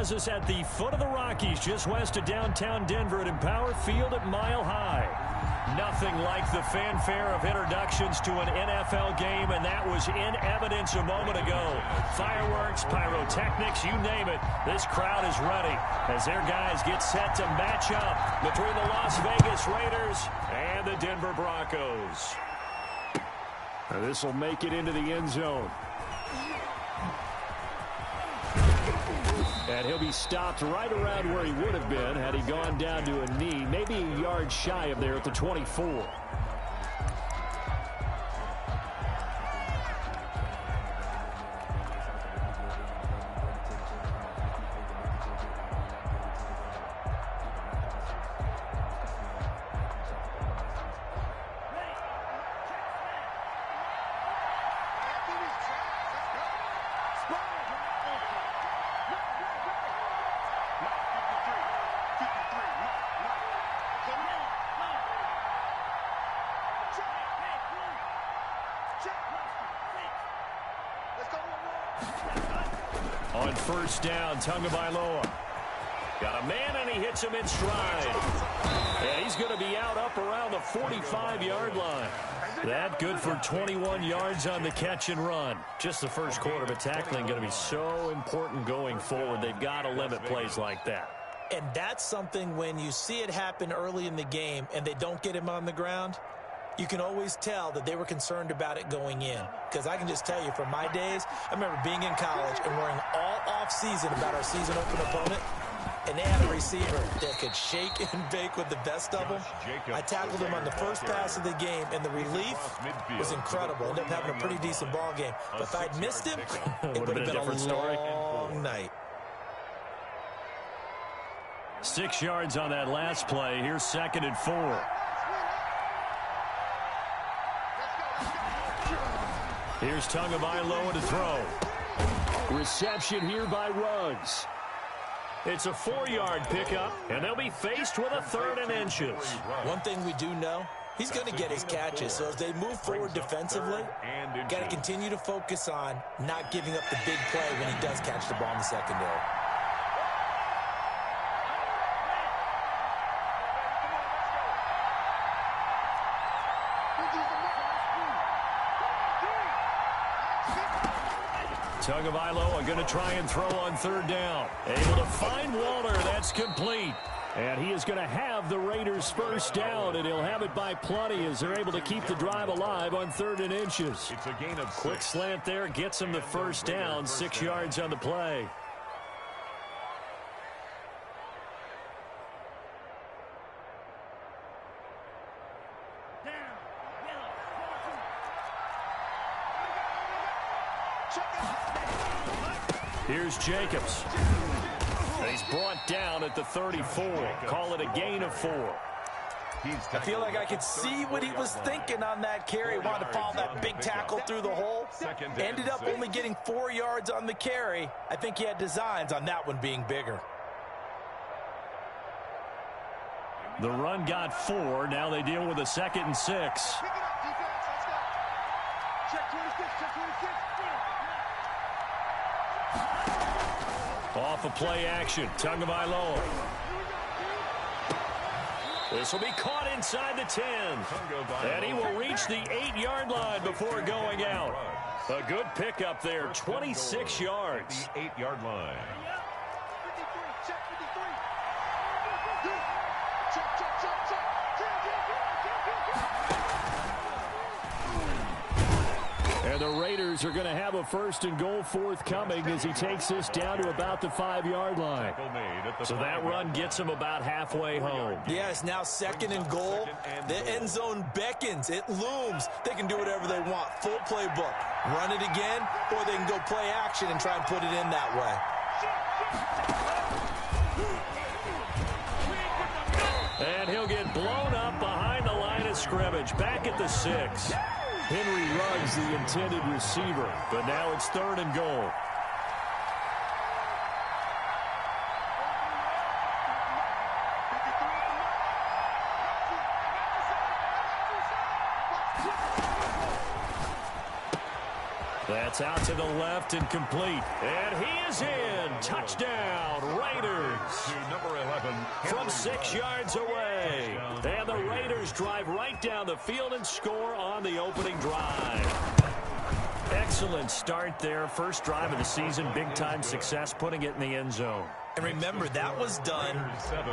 has us at the foot of the Rockies, just west of downtown Denver at Empower Field at Mile High. Nothing like the fanfare of introductions to an NFL game, and that was in evidence a moment ago. Fireworks, pyrotechnics, you name it. This crowd is ready as their guys get set to match up between the Las Vegas Raiders and the Denver Broncos. This will make it into the end zone. And he'll be stopped right around where he would have been had he gone down to a knee, maybe a yard shy of there at the 24. On first down, Tagovailoa. Got a man, and he hits him in stride. And he's going to be out up around the 45-yard line. That good for 21 yards on the catch and run. Just the first quarter, but tackling going to be so important going forward. They've got to limit plays like that. And that's something when you see it happen early in the game and they don't get him on the ground, you can always tell that they were concerned about it going in. Because I can just tell you from my days, I remember being in college and worrying all off-season about our season open opponent, and they had a receiver that could shake and bake with the best of them. I tackled him on the first pass of the game, and the relief was incredible. Ended up having a pretty decent ball game. But if I'd missed him, it would have been a long night. 6 yards on that last play. Here's 2nd and 4. Here's Tagovailoa to throw. Reception here by Ruggs. It's a 4-yard pickup, and they'll be faced with a 3rd and inches. One thing we do know, he's going to get his catches. So as they move forward defensively, got to continue to focus on not giving up the big play when he does catch the ball in the secondary. Tagovailoa going to try and throw on 3rd down. Able to find Waller. That's complete. And he is going to have the Raiders' first down, and he'll have it by plenty as they're able to keep the drive alive on 3rd and inches. It's a gain of 6. Quick slant there gets him the first down, 6 yards on the play. Here's Jacobs. He's brought down at the 34. Call it a gain of 4. I feel like I could see what he was thinking on that carry. Wanted to follow that big tackle through the hole. Ended up only getting 4 yards on the carry. I think he had designs on that one being bigger. The run got 4. Now they deal with a 2nd and 6. Off of play action, Tagovailoa. This will be caught inside the 10. And he will reach the 8-yard line before going out. A good pickup there, 26 yards. The 8-yard line. And the Raiders are going to have a 1st and goal forthcoming as he takes this down to about the 5-yard line. So that run gets him about halfway home. Yes, now 2nd and goal. The end zone beckons. It looms. They can do whatever they want. Full playbook. Run it again, or they can go play action and try and put it in that way. And he'll get blown up behind the line of scrimmage. Back at the 6. Henry Ruggs, the intended receiver, but now it's 3rd and goal. That's out to the left and complete. And he is in. Touchdown, 6 yards away. And the Raiders drive right down the field and score on the opening drive. Excellent start there. First drive of the season. Big-time success, putting it in the end zone. And remember, that was done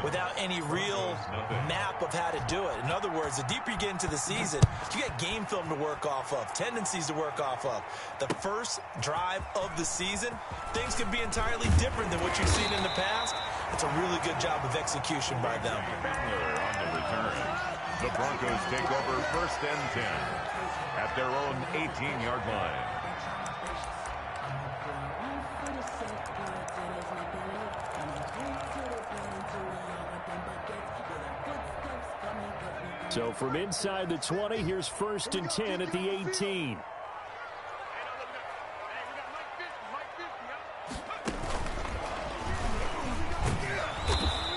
without any real map of how to do it. In other words, the deeper you get into the season, you got game film to work off of, tendencies to work off of. The first drive of the season, things can be entirely different than what you've seen in the past. It's a really good job of execution by them. On the return. The Broncos take over 1st and 10 at their own 18-yard line. So from inside the 20, here's 1st and 10 at the 18.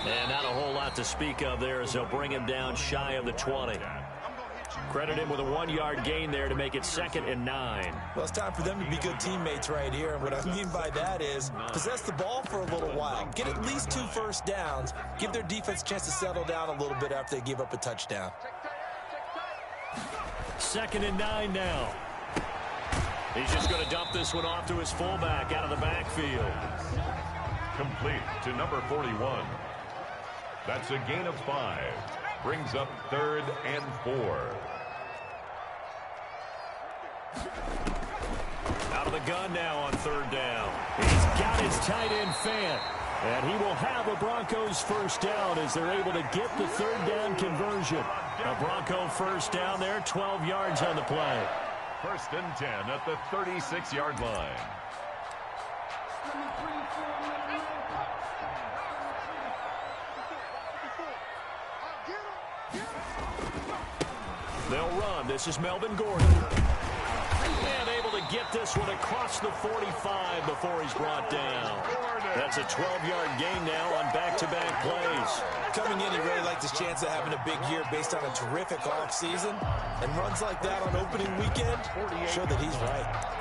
And not a whole lot to speak of there as they'll bring him down shy of the 20. Credit him with a 1-yard gain there to make it 2nd and 9. Well, it's time for them to be good teammates right here. And what I mean by that is possess the ball for a little while. Get at least 2 first downs. Give their defense a chance to settle down a little bit after they give up a touchdown. 2nd and 9 now. He's just going to dump this one off to his fullback out of the backfield. Complete to number 41. That's a gain of 5. Brings up 3rd and 4. Out of the gun now on 3rd down. He's got his tight end fan. And he will have a Broncos first down as they're able to get the 3rd down conversion. A Bronco first down there, 12 yards on the play. 1st and 10 at the 36-yard line. They'll run. This is Melvin Gordon. And able to get this one across the 45 before he's brought down. That's a 12-yard gain now on back-to-back plays. Coming in, he really liked his chance of having a big year based on a terrific offseason. And runs like that on opening weekend show that he's right.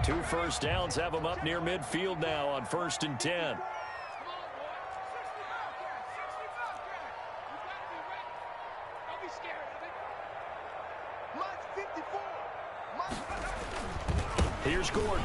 Two first downs have him up near midfield now on 1st and 10. Here's Gordon.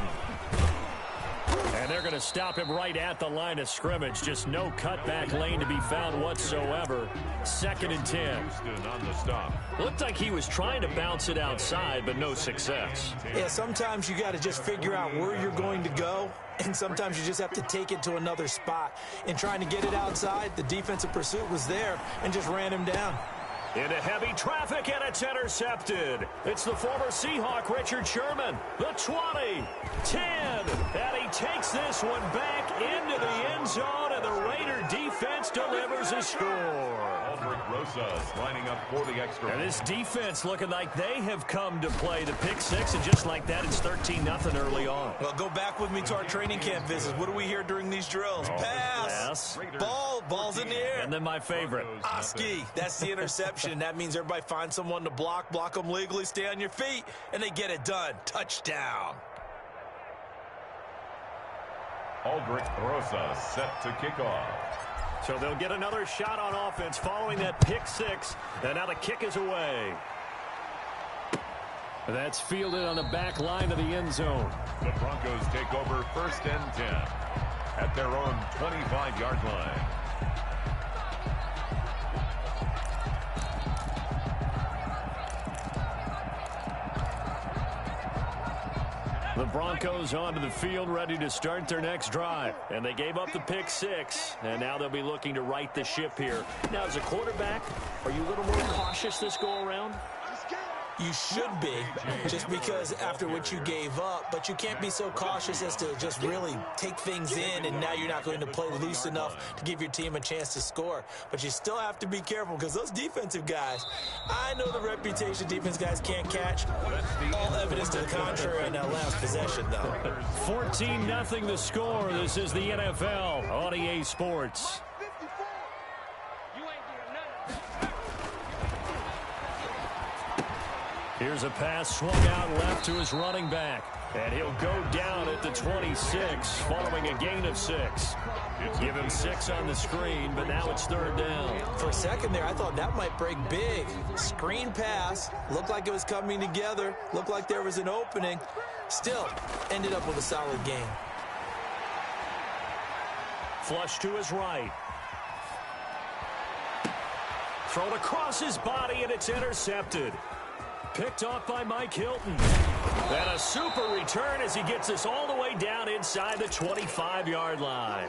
And they're going to stop him right at the line of scrimmage. Just no cutback lane to be found whatsoever. 2nd and 10. Houston on the stop. Looked like he was trying to bounce it outside, but no success. Yeah, sometimes you got to just figure out where you're going to go, and sometimes you just have to take it to another spot. In trying to get it outside, the defensive pursuit was there and just ran him down. Into heavy traffic, and it's intercepted. It's the former Seahawk, Richard Sherman. The 20, 10, and he takes this one back into the end zone, and the Raider defense delivers a score. Rosas lining up for the extra. And this defense looking like they have come to play. The pick six, and just like that, it's 13-0 early on. Well, go back with me to our training camp visits. What do we hear during these drills? Pass. Yes. Ball's in the air. And then my favorite. Oski, that's the interception. That means everybody finds someone to block them legally, stay on your feet, and they get it done. Touchdown. Aldrich Rosas set to kick off. So they'll get another shot on offense following that pick six. And now the kick is away. That's fielded on the back line of the end zone. The Broncos take over 1st and 10 at their own 25-yard line. The Broncos onto the field, ready to start their next drive. And they gave up the pick six, and now they'll be looking to right the ship here. Now, as a quarterback, are you a little more cautious this go-around? You should be, just because after what you gave up, but you can't be so cautious as to just really take things in, and now you're not going to play loose enough to give your team a chance to score. But you still have to be careful, because those defensive guys, I know the reputation defense guys can't catch. All evidence to the contrary on that last possession, though. 14-0 the score. This is the NFL on EA Sports. Here's a pass swung out left to his running back. And he'll go down at the 26 following a gain of 6. Give him 6 on the screen, but now it's 3rd down. For a second there, I thought that might break big. Screen pass. Looked like it was coming together. Looked like there was an opening. Still, ended up with a solid gain. Flush to his right. Thrown across his body, and it's intercepted. Picked off by Mike Hilton. And a super return as he gets us all the way down inside the 25-yard line.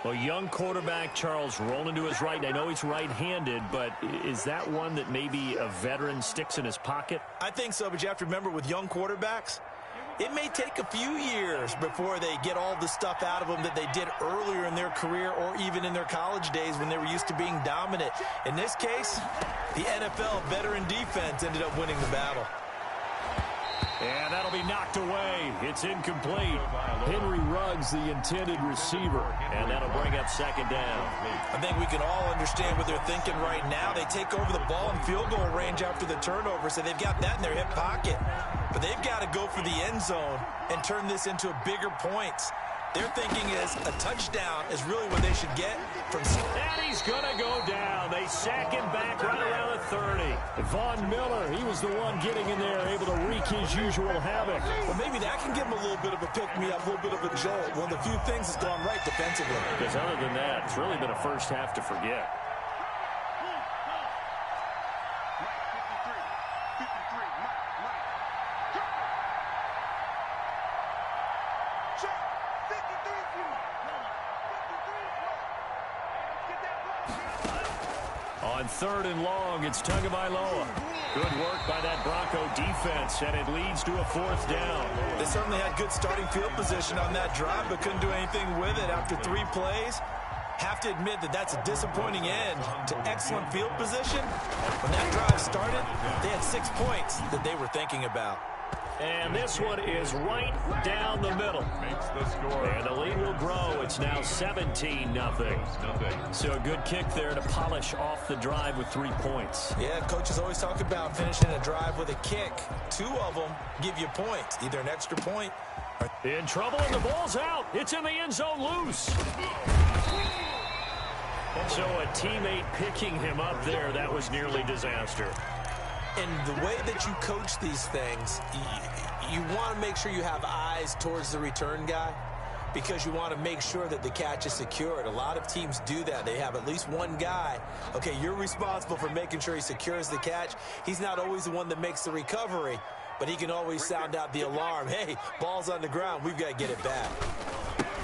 Well, young quarterback Charles rolling to his right. And I know he's right-handed, but is that one that maybe a veteran sticks in his pocket? I think so, but you have to remember with young quarterbacks, it may take a few years before they get all the stuff out of them that they did earlier in their career or even in their college days when they were used to being dominant. In this case, the NFL veteran defense ended up winning the battle. And that'll be knocked away. It's incomplete. Henry Ruggs, the intended receiver, and that'll bring up 2nd down. I think we can all understand what they're thinking right now. They take over the ball in field goal range after the turnover, so they've got that in their hip pocket. But they've got to go for the end zone and turn this into bigger points. Their thinking is a touchdown is really what they should get from. And he's going to go down. They sack him back right around the 30. Von Miller, he was the one getting in there, able to wreak his usual havoc. Well, maybe that can give him a little bit of a pick-me-up, a little bit of a jolt. One of the few things that's gone right defensively. Because other than that, it's really been a first half to forget. On 3rd and long, it's Tagovailoa. Good work by that Bronco defense, and it leads to a 4th down. They certainly had good starting field position on that drive, but couldn't do anything with it after 3 plays. Have to admit that that's a disappointing end to excellent field position. When that drive started, they had 6 points that they were thinking about. And this one is right down the middle. Makes the score. And the lead will grow. It's now 17-0. So a good kick there to polish off the drive with 3 points. Yeah, coaches always talk about finishing a drive with a kick. 2 of them give you points, either an extra point. In trouble, and the ball's out. It's in the end zone loose. So a teammate picking him up there, that was nearly disaster. And the way that you coach these things, you want to make sure you have eyes towards the return guy because you want to make sure that the catch is secured. A lot of teams do that. They have at least one guy. Okay, you're responsible for making sure he secures the catch. He's not always the one that makes the recovery, but he can always sound out the alarm. Hey, ball's on the ground. We've got to get it back.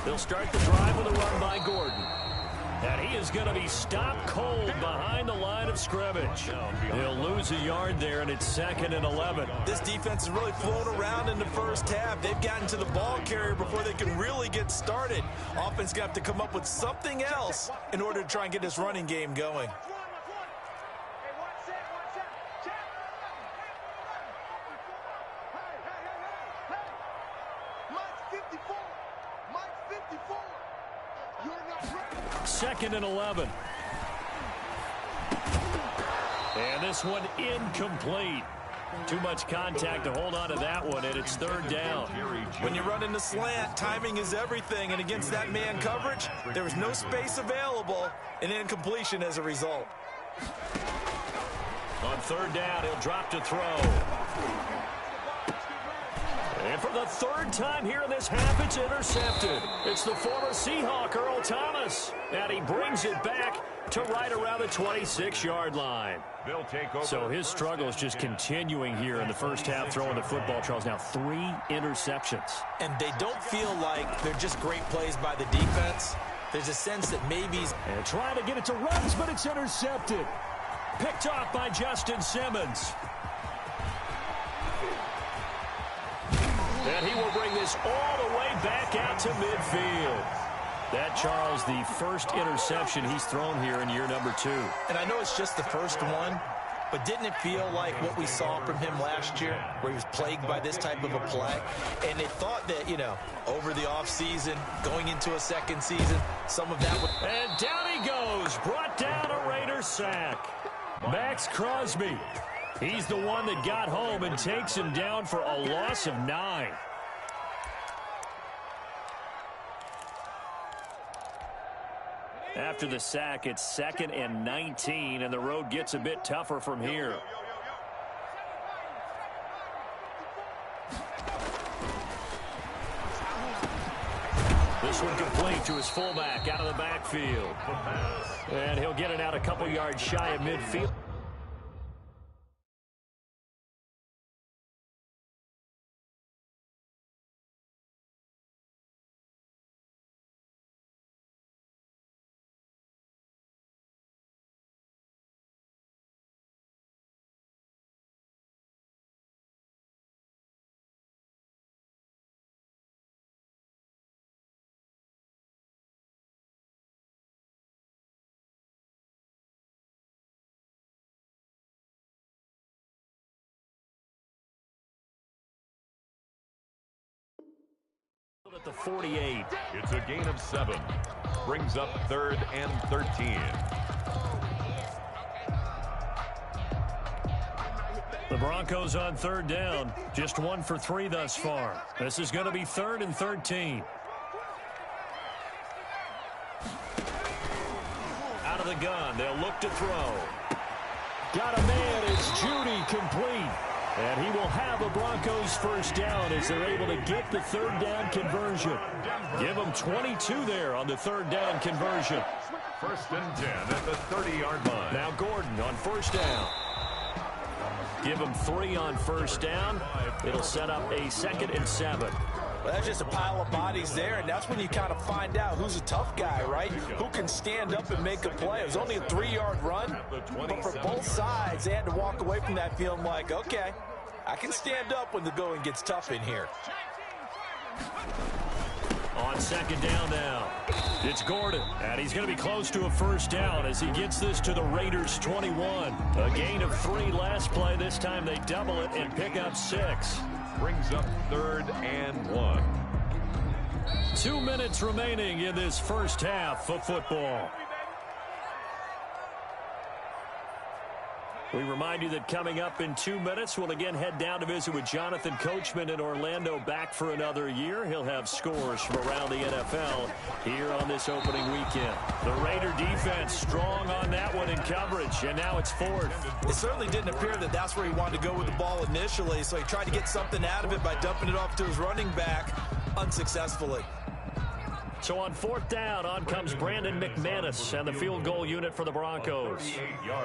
They'll start the drive with a run by Gordon. And he is going to be stopped cold behind the line of scrimmage. He'll lose a yard there, and it's 2nd and 11. This defense has really flown around in the first half. They've gotten to the ball carrier before they can really get started. Offense going to have to come up with something else in order to try and get this running game going. Second and 11. And this one incomplete. Too much contact to hold on to that one, and it's third down. When you run in the slant, timing is everything, and against that man coverage, there was no space available, and incompletion as a result. On third down, he'll drop to throw. And for the third time here in this half, it's intercepted. It's the former Seahawk, Earl Thomas, and he brings it back to right around the 26-yard line. They'll take over. So his struggle is just continuing here in the first half, throwing the football, Charles. Now 3 interceptions. And they don't feel like they're just great plays by the defense. There's a sense that maybe he's... And trying to get it to runs, but it's intercepted. Picked off by Justin Simmons. And he will bring this all the way back out to midfield. That, Charles, the first interception he's thrown here in year number 2. And I know it's just the first one, but didn't it feel like what we saw from him last year, where he was plagued by this type of a play? And they thought that, you know, over the offseason, going into a second season, some of that would... And down he goes, brought down a Raider sack. Max Crosby. He's the one that got home and takes him down for a loss of 9. After the sack, it's 2nd and 19, and the road gets a bit tougher from here. This one complete to his fullback out of the backfield. And he'll get it out a couple yards shy of midfield. At the 48. It's a gain of 7. Brings up 3rd and 13. The Broncos on third down. Just 1 for 3 thus far. This is going to be 3rd and 13. Out of the gun. They'll look to throw. Got a man. It's Judy complete. And he will have a Broncos first down as they're able to get the third down conversion. Give them 22 there on the third down conversion. 1st and 10 at the 30-yard line. Now Gordon on first down. Give them 3 on first down. It'll set up a 2nd and 7. Well, that's just a pile of bodies there, and that's when you kind of find out who's a tough guy, right? Who can stand up and make a play. It was only a 3-yard run, but for both sides, they had to walk away from that feeling like, okay, I can stand up when the going gets tough in here. On 2nd down now, it's Gordon, and he's going to be close to a first down as he gets this to the Raiders' 21. A gain of 3 last play. This time they double it and pick up 6. Brings up 3rd and 1. 2 minutes remaining in this first half of football. We remind you that coming up in 2 minutes, we'll again head down to visit with Jonathan Coachman in Orlando, back for another year. He'll have scores from around the NFL here on this opening weekend. The Raider defense strong on that one in coverage, and now it's 4th. It certainly didn't appear that that's where he wanted to go with the ball initially, so he tried to get something out of it by dumping it off to his running back unsuccessfully. So on 4th down, on comes Brandon McManus and the field goal unit for the Broncos.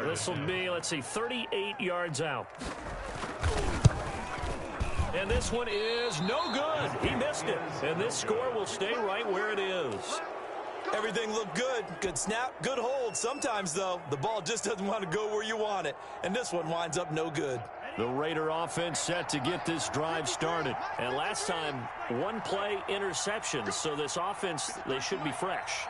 This will be, let's see, 38 yards out. And this one is no good. He missed it. And this score will stay right where it is. Everything looked good. Good snap, good hold. Sometimes, though, the ball just doesn't want to go where you want it. And this one winds up no good. The Raider offense set to get this drive started. And last time, 1-play interceptions. So this offense, they should be fresh.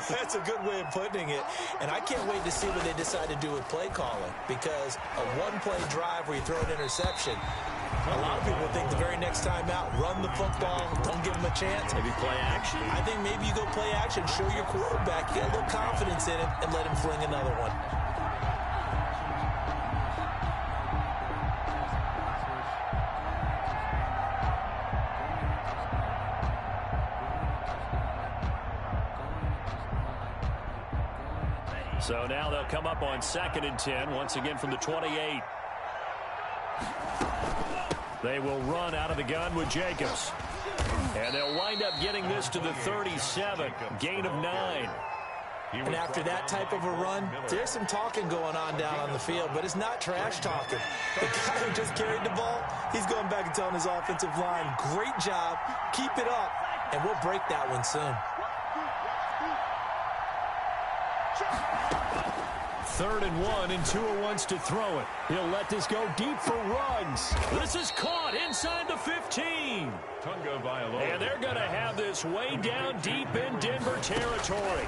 That's a good way of putting it. And I can't wait to see what they decide to do with play calling. Because a 1-play drive where you throw an interception, a lot of people think the very next time out, run the football, don't give them a chance. Maybe play action. I think maybe you go play action, show your quarterback, get a little confidence in him, and let him fling another one. So now they'll come up on 2nd and 10, once again from the 28. They will run out of the gun with Jacobs. And they'll wind up getting this to the 37, gain of 9. And after that type of a run, there's some talking going on down on the field, but it's not trash talking. The guy who just carried the ball, he's going back and telling his offensive line, great job, keep it up, and we'll break that one soon. 3rd and 1, and Tua wants to throw it. He'll let this go deep for Ruggs. This is caught inside the 15. And they're going to have this way down deep in Denver territory.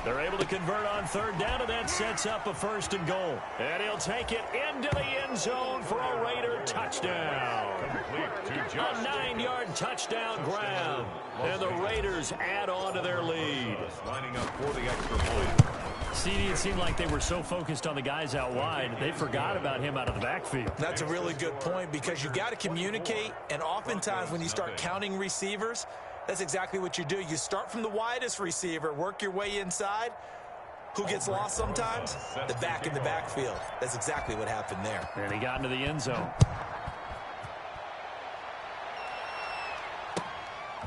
They're able to convert on 3rd down, and that sets up a 1st and goal. And he'll take it into the end zone for a Raider touchdown. A 9-yard touchdown grab. And the Raiders add on to their lead. Lining up for the extra point. CD, it seemed like they were so focused on the guys out wide, they forgot about him out of the backfield. That's a really good point, because you got to communicate, and oftentimes when you start counting receivers, that's exactly what you do. You start from the widest receiver, work your way inside. Who gets lost sometimes? The back in the backfield. That's exactly what happened there. And he got into the end zone.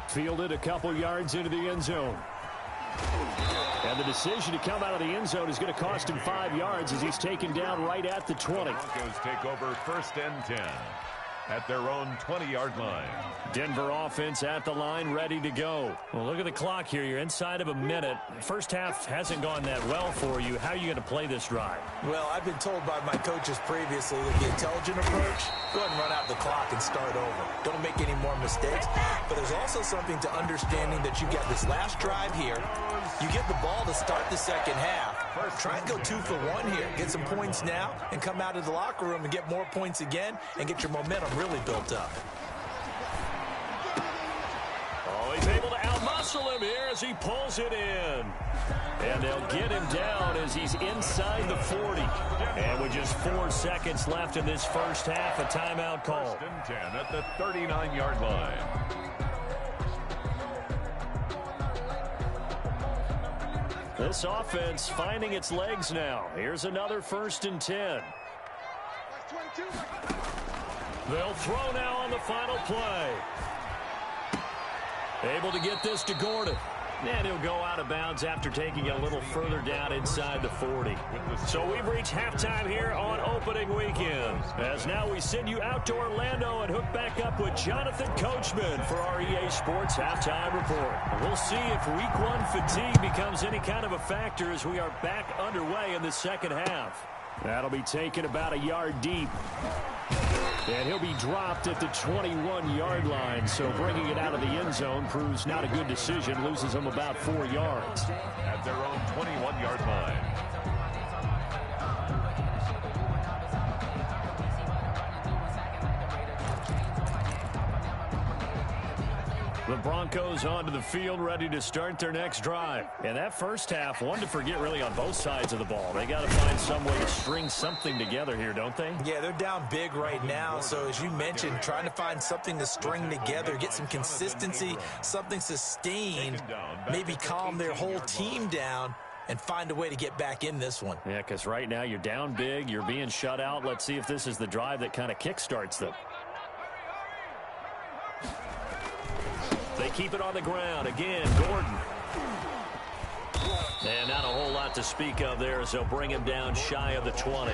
Fielded a couple yards into the end zone. And the decision to come out of the end zone is going to cost him 5 yards as he's taken down right at the 20. The Broncos take over 1st and 10 at their own 20-yard line. Denver offense at the line, ready to go. Well, look at the clock here. You're inside of a minute. First half hasn't gone that well for you. How are you going to play this drive? Well, I've been told by my coaches previously that the intelligent approach, go ahead and run out the clock and start over. Don't make any more mistakes. But there's also something to understanding that you get this last drive here. You get the ball to start the second half. Try and go 2 for 1 here. Get some points now and come out of the locker room and get more points again and get your momentum really built up. Oh, he's able to outmuscle him here as he pulls it in. And they'll get him down as he's inside the 40. And with just 4 seconds left in this first half, a timeout call. 1st and 10 at the 39-yard line. This offense finding its legs now. Here's another 1st and 10. They'll throw now on the final play. Able to get this to Gordon. And he'll go out of bounds after taking it a little further down inside the 40. So we've reached halftime here on opening weekend. As now we send you out to Orlando and hook back up with Jonathan Coachman for our EA Sports Halftime Report. We'll see if Week 1 fatigue becomes any kind of a factor as we are back underway in the second half. That'll be taken about a yard deep. And he'll be dropped at the 21-yard line, so bringing it out of the end zone proves not a good decision, loses him about 4 yards. At their own 21-yard line. The Broncos onto the field, ready to start their next drive. And that first half, one to forget really on both sides of the ball. They got to find some way to string something together here, don't they? Yeah, they're down big right now. So as you mentioned, trying to find something to string together, get some consistency, something sustained, maybe calm their whole team down and find a way to get back in this one. Yeah, because right now you're down big, you're being shut out. Let's see if this is the drive that kind of kickstarts them. They keep it on the ground. Again, Gordon. And not a whole lot to speak of there as they'll bring him down shy of the 20.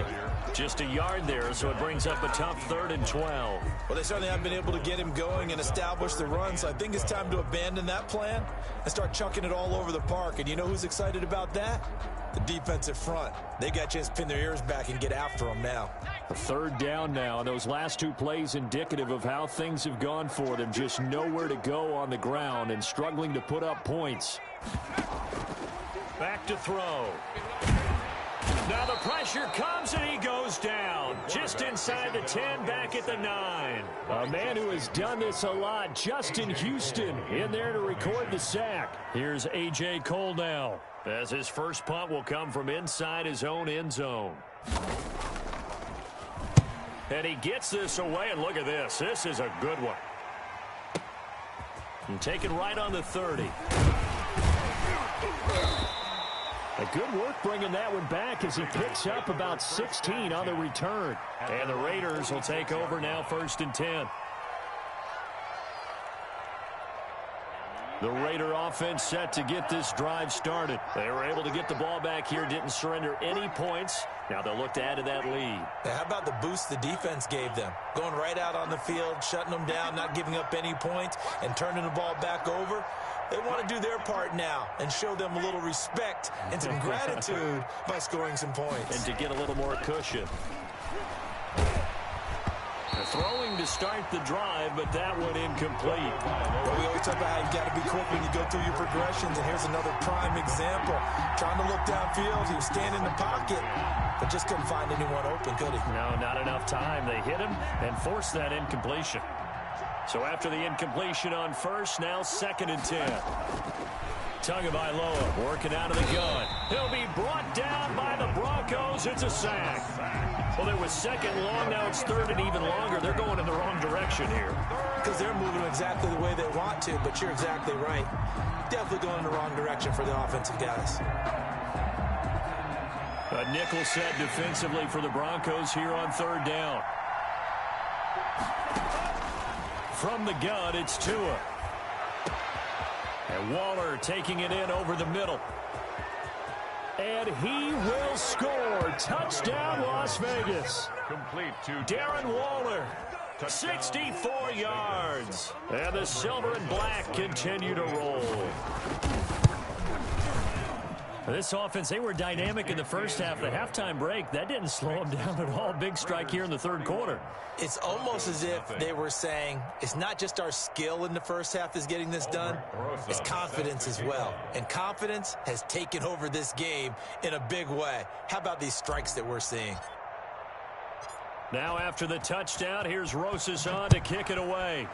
Just a yard there, so it brings up a tough 3rd and 12. Well, they certainly haven't been able to get him going and establish the run, so I think it's time to abandon that plan and start chucking it all over the park. And you know who's excited about that? The defensive front. They got a chance to pin their ears back and get after them now. A 3rd down now, and those last 2 plays indicative of how things have gone for them. Just nowhere to go on the ground and struggling to put up points. Back to throw. Now the pressure comes and he goes down. Just inside the 10, back at the 9. A man who has done this a lot, Justin Houston, in there to record the sack. Here's A.J. Cole now, as his first punt will come from inside his own end zone. And he gets this away, and look at this. This is a good one. And taken right on the 30. A good work bringing that one back as he picks up about 16 on the return. And the Raiders will take over now, 1st and 10. The Raider offense set to get this drive started. They were able to get the ball back here, didn't surrender any points. Now they'll look to add to that lead. Now, how about the boost the defense gave them? Going right out on the field, shutting them down, not giving up any points, and turning the ball back over. They want to do their part now and show them a little respect and some gratitude by scoring some points. And to get a little more cushion. Throwing to start the drive, but that one incomplete. Well, we always talk about how you got to be quick when you go through your progressions, and here's another prime example. Trying to look downfield, he was standing in the pocket, but just couldn't find anyone open, could he? No, not enough time. They hit him and forced that incompletion. So after the incompletion on first, now 2nd and 10. Tagovailoa working out of the gun. He'll be brought down by the Broncos. It's a sack. Well, it was 2nd long. Now it's 3rd and even longer. They're going in the wrong direction here. Because they're moving exactly the way they want to, but you're exactly right. Definitely going in the wrong direction for the offensive guys. A nickel set defensively for the Broncos here on 3rd down. From the gun, it's Tua. And Waller taking it in over the middle. And he will score. Touchdown, Las Vegas. Complete to Darren Waller, 64 yards. And the silver and black continue to roll. This offense, they were dynamic in the first half. The halftime break, that didn't slow them down at all. Big strike here in the 3rd quarter. It's almost as if they were saying, it's not just our skill in the first half that's getting this done, it's confidence as well. And confidence has taken over this game in a big way. How about these strikes that we're seeing? Now after the touchdown, here's Rosas on to kick it away.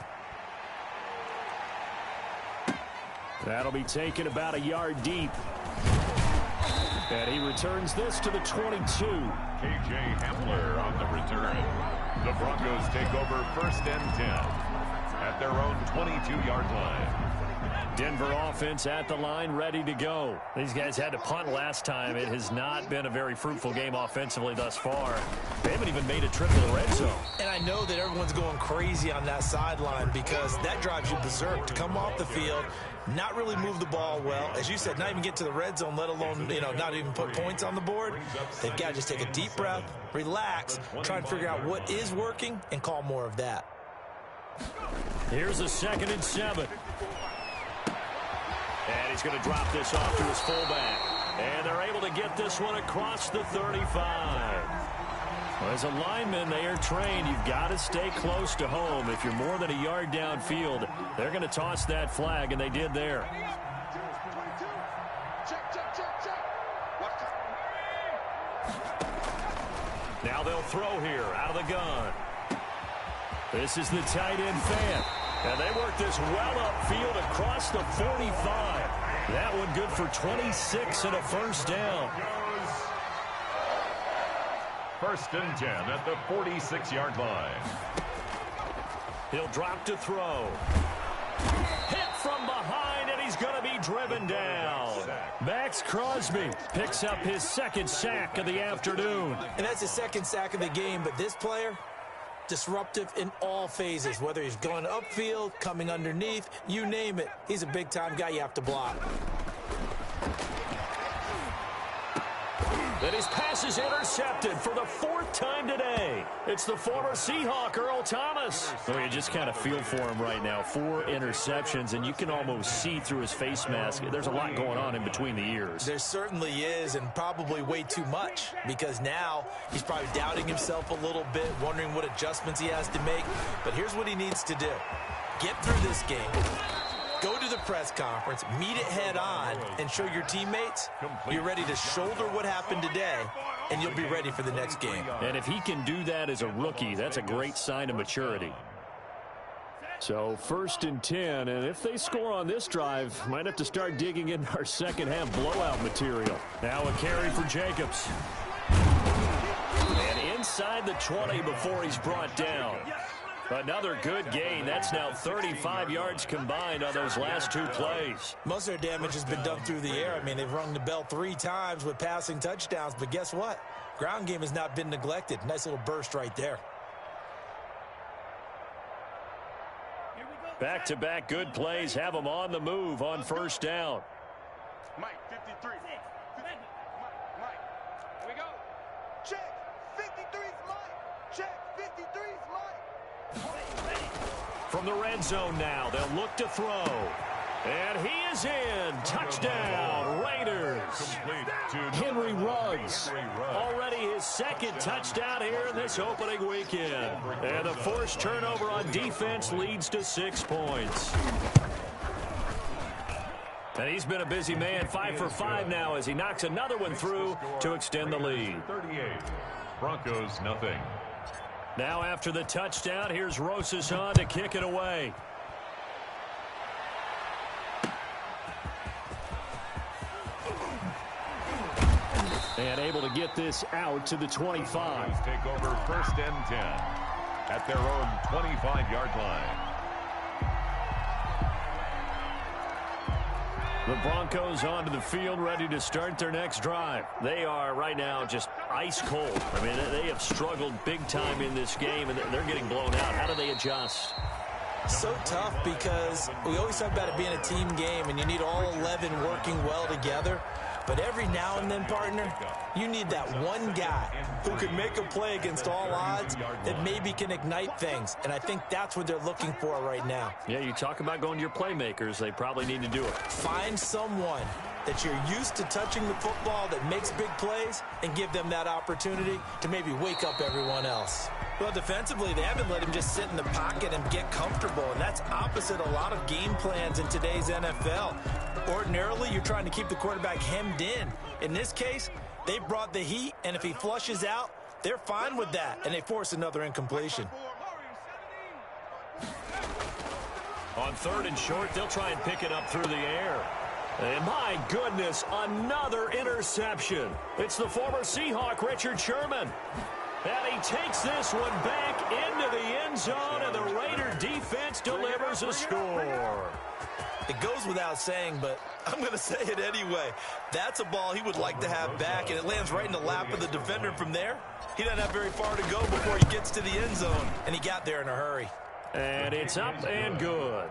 That'll be taken about a yard deep. And he returns this to the 22. K.J. Hamler on the return. The Broncos take over 1st and 10 at their own 22-yard line. Denver offense at the line, ready to go. These guys had to punt last time. It has not been a very fruitful game offensively thus far. They haven't even made a trip to the red zone. And I know that everyone's going crazy on that sideline because that drives you berserk to come off the field, not really move the ball well. As you said, not even get to the red zone, let alone, not even put points on the board. They've got to just take a deep breath, relax, try and figure out what is working, and call more of that. Here's a 2nd and 7. And he's going to drop this off to his fullback. And they're able to get this one across the 35. Well, as a lineman, they are trained. You've got to stay close to home. If you're more than a yard downfield, they're going to toss that flag, and they did there. Now they'll throw here out of the gun. This is the tight end fan. And they work this well upfield across the 45. That one good for 26 and a 1st down. 1st and 10 at the 46-yard line. He'll drop to throw. Hit from behind, and he's going to be driven down. Max Crosby picks up his 2nd sack of the afternoon. And that's his 2nd sack of the game, but this player, disruptive in all phases, whether he's going upfield, coming underneath, you name it. He's a big-time guy you have to block. And his pass is intercepted for the 4th time today. It's the former Seahawk, Earl Thomas. Well, you just kind of feel for him right now. 4 interceptions, and you can almost see through his face mask. There's a lot going on in between the ears. There certainly is, and probably way too much, because now he's probably doubting himself a little bit, wondering what adjustments he has to make. But here's what he needs to do. Get through this game. Go to the press conference, meet it head on, and show your teammates you're ready to shoulder what happened today, and you'll be ready for the next game. And if he can do that as a rookie, that's a great sign of maturity. So 1st and 10, and if they score on this drive, might have to start digging in our 2nd half blowout material. Now a carry for Jacobs. And inside the 20 before he's brought down. Another good gain. That's now 35 yards combined on those last two plays. Most of their damage has been done through the air. I mean, they've rung the bell 3 times with passing touchdowns, but guess what? Ground game has not been neglected. Nice little burst right there. Back-to-back good plays have them on the move on first down. Mike, 53. Mike, here we go. Check, 53's Mike. Check, 53's Mike. From the red zone now, they'll look to throw. And he is in. Touchdown, Raiders. Henry Ruggs. Already his second touchdown here in this opening weekend. And the forced turnover on defense leads to 6 points. And he's been a busy man, 5 for 5 now as he knocks another one through to extend the lead. 38. Broncos, nothing. Now after the touchdown, here's Rosas on to kick it away. And able to get this out to the 25. Take over first and 10 at their own 25-yard line. The Broncos onto the field, ready to start their next drive. They are right now just ice cold. I mean, they have struggled big time in this game, and they're getting blown out. How do they adjust? So tough because we always talk about it being a team game, and you need all 11 working well together. But every now and then, partner, you need that one guy who can make a play against all odds that maybe can ignite things. And I think that's what they're looking for right now. Yeah, you talk about going to your playmakers. They probably need to do it. Find someone that you're used to touching the football that makes big plays and give them that opportunity to maybe wake up everyone else. Well, defensively, they haven't let him just sit in the pocket and get comfortable, and that's opposite a lot of game plans in today's NFL. Ordinarily, you're trying to keep the quarterback hemmed in. In this case, they brought the heat, and if he flushes out, they're fine with that, and they force another incompletion. On 3rd and short, they'll try and pick it up through the air. And my goodness, another interception. It's the former Seahawk, Richard Sherman. And he takes this one back into the end zone, and the Raider defense delivers a score. It goes without saying, but I'm going to say it anyway. That's a ball he would like to have back, and it lands right in the lap of the defender from there. He doesn't have very far to go before he gets to the end zone, and he got there in a hurry. And it's up and good.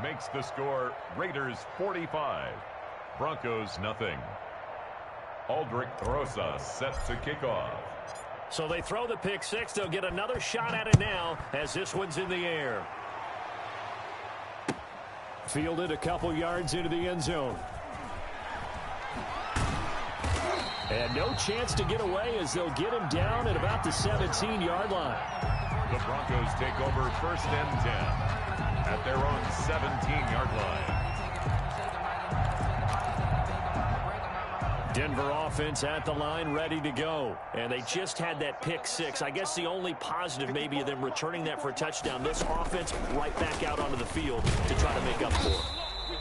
Makes the score Raiders 45. Broncos nothing. Aldrich Rosas set to kick off. So they throw the pick six. They'll get another shot at it now as this one's in the air. Fielded a couple yards into the end zone. And no chance to get away as they'll get him down at about the 17-yard line. The Broncos take over first and 10 at their own 17-yard line. Denver offense at the line, ready to go. And they just had that pick six. I guess the only positive maybe of them returning that for a touchdown. This offense right back out onto the field to try to make up for it.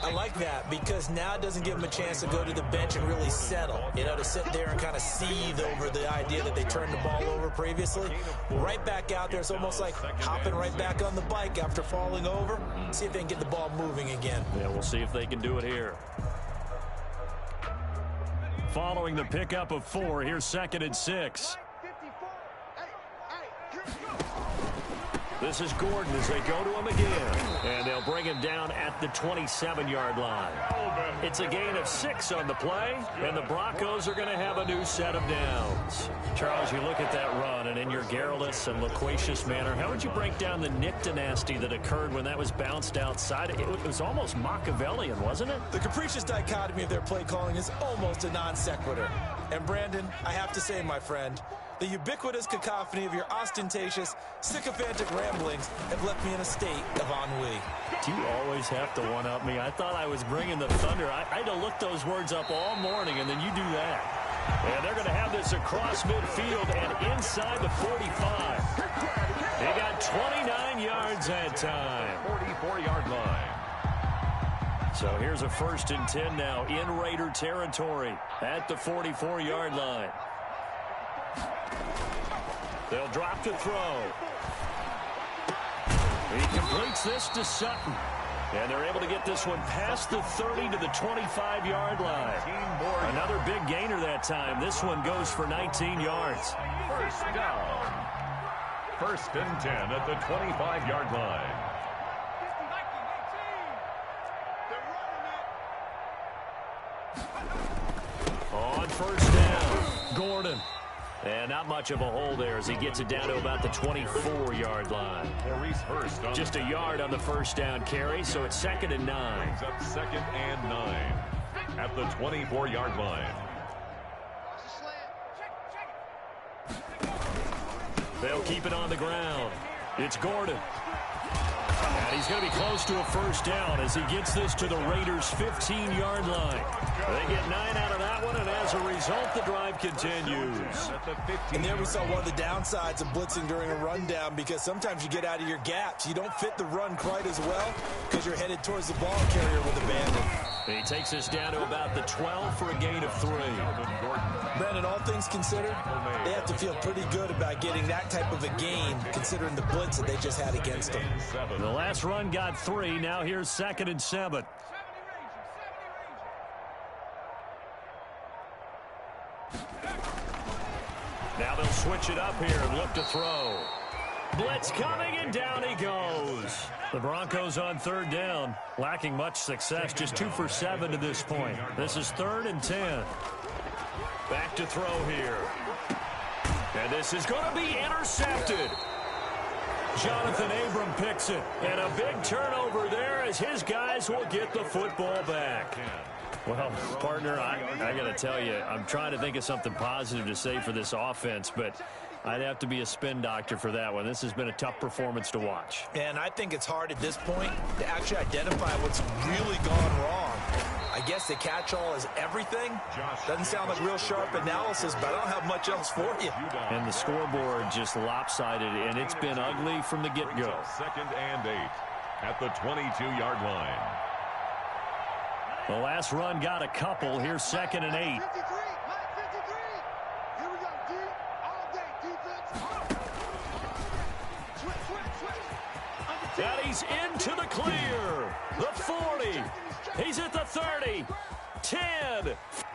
I like that because now it doesn't give them a chance to go to the bench and really settle. You know, to sit there and kind of seethe over the idea that they turned the ball over previously. Right back out there. It's almost like hopping right back on the bike after falling over. See if they can get the ball moving again. Yeah, we'll see if they can do it here. Following the pickup of 4, here's 2nd and 6. This is Gordon as they go to him again. And they'll bring him down at the 27-yard line. It's a gain of 6 on the play, and the Broncos are going to have a new set of downs. Charles, you look at that run, and in your garrulous and loquacious manner, how would you break down the Nick dynasty that occurred when that was bounced outside? It was almost Machiavellian, wasn't it? The capricious dichotomy of their play calling is almost a non sequitur. And Brandon, I have to say, my friend, the ubiquitous cacophony of your ostentatious, sycophantic ramblings have left me in a state of ennui. Do you always have to one-up me? I thought I was bringing the thunder. I had to look those words up all morning, and then you do that. And they're going to have this across midfield and inside the 45. They got 29 yards that time. 44-yard line. So here's a 1st and 10 now in Raider territory at the 44-yard line. They'll drop to throw. He completes this to Sutton. And they're able to get this one past the 30 to the 25-yard line. Another big gainer that time. This one goes for 19 yards. First down. First and 10 at the 25-yard line. On first down, Gordon. And not much of a hole there as he gets it down to about the 24-yard line. Just a yard on the first down carry, so it's 2nd and 9. Brings up 2nd and 9 at the 24-yard line. They'll keep it on the ground. It's Gordon. And he's going to be close to a first down as he gets this to the Raiders' 15-yard line. They get 9 out of that one, and as a result, the drive continues. And there we saw one of the downsides of blitzing during a rundown, because sometimes you get out of your gaps. You don't fit the run quite as well because you're headed towards the ball carrier with a bandit. He takes us down to about the 12 for a gain of 3. Brandon, all things considered, they have to feel pretty good about getting that type of a gain considering the blitz that they just had against them. The last run got 3. Now here's 2nd and 7. Now they'll switch it up here and look to throw. Blitz coming, and down he goes. The Broncos on 3rd down, lacking much success, just 2 for 7 to this point. This is 3rd and 10. Back to throw here. And this is going to be intercepted. Jonathan Abram picks it. And a big turnover there as his guys will get the football back. Well, partner, I got to tell you, I'm trying to think of something positive to say for this offense, but I'd have to be a spin doctor for that one. This has been a tough performance to watch. And I think it's hard at this point to actually identify what's really gone wrong. I guess the catch-all is everything. Doesn't sound like real sharp analysis, but I don't have much else for you. And the scoreboard just lopsided, and it's been ugly from the get-go. 2nd and 8 at the 22-yard line. The last run got a couple. Here's 2nd and 8. 53, Mike 53. Here we go, D. All day, defense. Switch. And he's into the clear. The 40. He's at the 30. 10.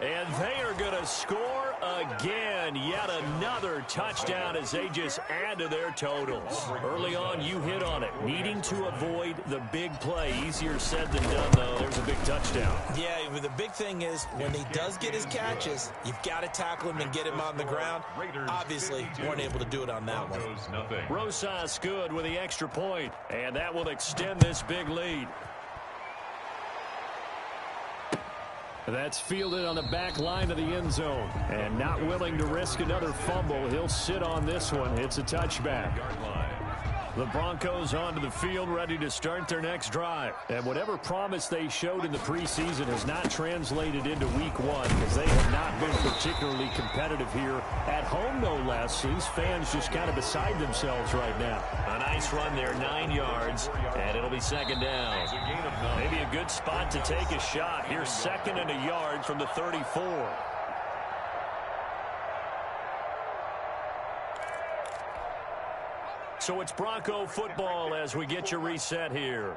And they are going to score again. Yet another touchdown as they just add to their totals. Early on, you hit on it. Needing to avoid the big play. Easier said than done, though. There's a big touchdown. Yeah, but the big thing is when he does get his catches, you've got to tackle him and get him on the ground. Obviously, weren't able to do it on that one. Rosas good with the extra point, and that will extend this big lead. That's fielded on the back line of the end zone. And not willing to risk another fumble, he'll sit on this one. It's a touchback. The Broncos onto the field, ready to start their next drive. And whatever promise they showed in the preseason has not translated into week 1 because they have not been particularly competitive here at home, no less. These fans just kind of beside themselves right now. A nice run there, 9 yards, and it'll be 2nd down. Maybe a good spot to take a shot. Here's 2nd and a yard from the 34. So it's Bronco football as we get you reset here.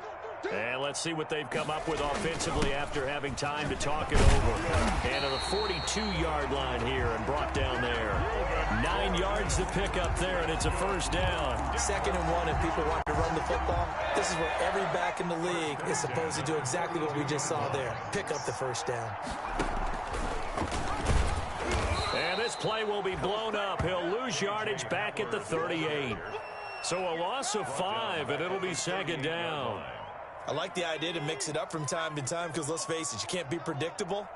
And let's see what they've come up with offensively after having time to talk it over. And to the 42-yard line here and brought down there. 9 yards to pick up there, and it's a first down. 2nd and 1, if people want to run the football, this is where every back in the league is supposed to do exactly what we just saw there. Pick up the first down. And this play will be blown up. He'll lose yardage back at the 38. So a loss of 5, and it'll be 2nd down. I like the idea to mix it up from time to time because, let's face it, you can't be predictable.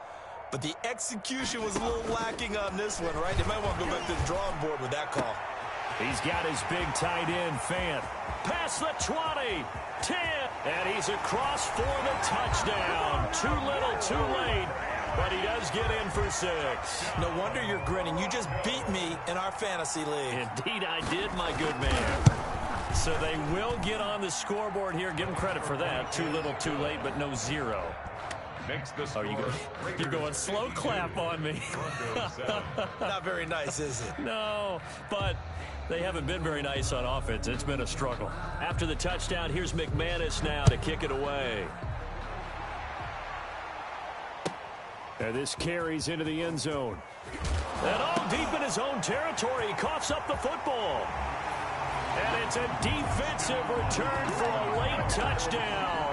But the execution was a little lacking on this one, right? They might want to go back to the drawing board with that call. He's got his big tight end, Fant. Past the 20, 10, and he's across for the touchdown. Too little, too late, but he does get in for 6. No wonder you're grinning. You just beat me in our fantasy league. Indeed I did, my good man. So they will get on the scoreboard here. Give them credit for that. Too little, too late, but no 0. makes the score. You're going slow clap on me. Not very nice, is it? No, but they haven't been very nice on offense. It's been a struggle. After the touchdown, here's McManus now to kick it away. And this carries into the end zone. And all deep in his own territory, he coughs up the football. And it's a defensive return for a late touchdown.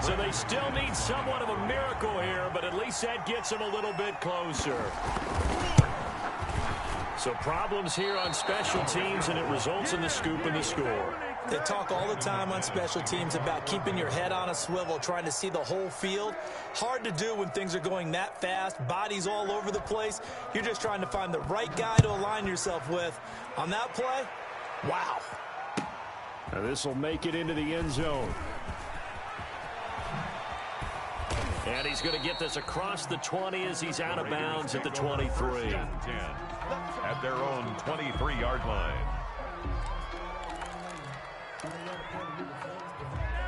So they still need somewhat of a miracle here, but at least that gets them a little bit closer. So problems here on special teams, and it results in the scoop and the score. They talk all the time on special teams about keeping your head on a swivel, trying to see the whole field. Hard to do when things are going that fast, bodies all over the place. You're just trying to find the right guy to align yourself with. On that play, wow. Now this will make it into the end zone. And he's going to get this across the 20 as he's out of bounds at the 23. At their own 23-yard line.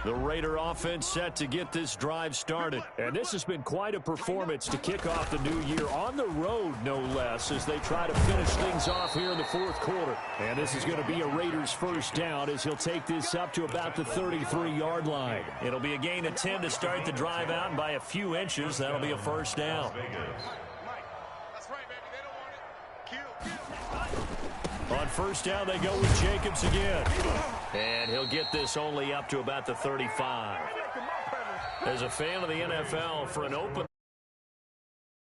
The Raider offense set to get this drive started. And this has been quite a performance to kick off the new year on the road, no less, as they try to finish things off here in the fourth quarter. And this is going to be a Raiders first down as he'll take this up to about the 33-yard line. It'll be a gain of 10 to start the drive out, and by a few inches, that'll be a first down. On first down, they go with Jacobs again. And he'll get this only up to about the 35. As a fan of the NFL, for an open